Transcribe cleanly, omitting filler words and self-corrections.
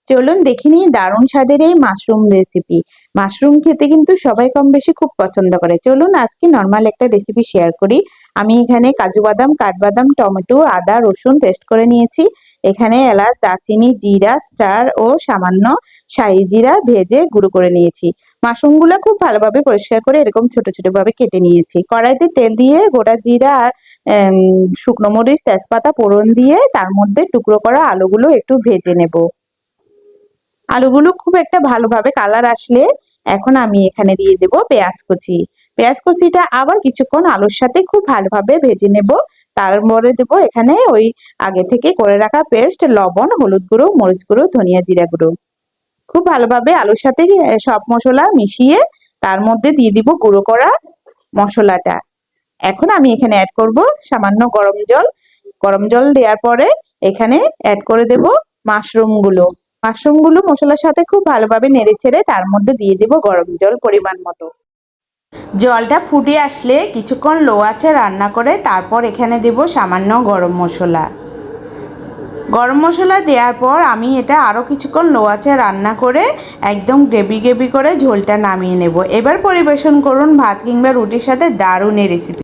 চলুন দেখে নিই দারুণ স্বাদের এই মাশরুম রেসিপি। মাশরুম খেতে কিন্তু সবাই কম বেশি খুব পছন্দ করে। চলুন আজকে নরমাল একটা রেসিপি শেয়ার করি। আমি এখানে কাজু বাদাম, কাঠবাদাম, টমেটো, আদা, রসুন পেস্ট করে নিয়েছি। এখানে এলাচ, দারচিনি, জিরা, স্টার ও সামান্য শাহি জিরা ভেজে গুঁড়ো করে নিয়েছি। মাশরুমগুলো খুব ভালোভাবে পরিষ্কার করে এরকম ছোট ছোট ভাবে কেটে নিয়েছি। কড়াইতে তেল দিয়ে গোটা জিরা আর শুকনো মরিচ, তেজপাতা ফোড়ন দিয়ে তার মধ্যে টুকরো করা আলুগুলো একটু ভেজে নেব। আলুগুলো খুব একটা ভালোভাবে কালার আসলে এখন আমি এখানে দিয়ে দেব পেঁয়াজ কুচি। পেঁয়াজ কুচিটা আবার কিছুক্ষণ আলুর সাথে খুব ভালোভাবে ভেজে নেব। তারপরে দেব এখানে ওই আগে থেকে করে রাখা পেস্ট, লবণ, হলুদ গুঁড়ো, মরিচ গুঁড়ো, ধনিয়া জিরা গুঁড়ো। খুব ভালোভাবে আলুর সাথে সব মশলা মিশিয়ে তার মধ্যে দিয়ে দিব গুঁড়ো করা মশলাটা। এখন আমি এখানে অ্যাড করব সামান্য গরম জল। গরম জল দেওয়ার পরে এখানে অ্যাড করে দেব মাশরুমগুলো। মাশরুমগুলো মশলার সাথে খুব ভালোভাবে নেড়েচেড়ে তার মধ্যে দিয়ে দেব গরম জল পরিমাণ মতো। জলটা ফুটে আসলে কিছুক্ষণ লো আঁচে রান্না করে তারপর এখানে দেব সামান্য গরম মশলা। গরম মশলা দেওয়ার পর আমি এটা আরও কিছুক্ষণ লো আঁচে রান্না করে একদম গ্রেভি গ্রেভি করে ঝোলটা নামিয়ে নেব। এবার পরিবেশন করুন ভাত কিংবা রুটির সাথে, দারুণ এই রেসিপি।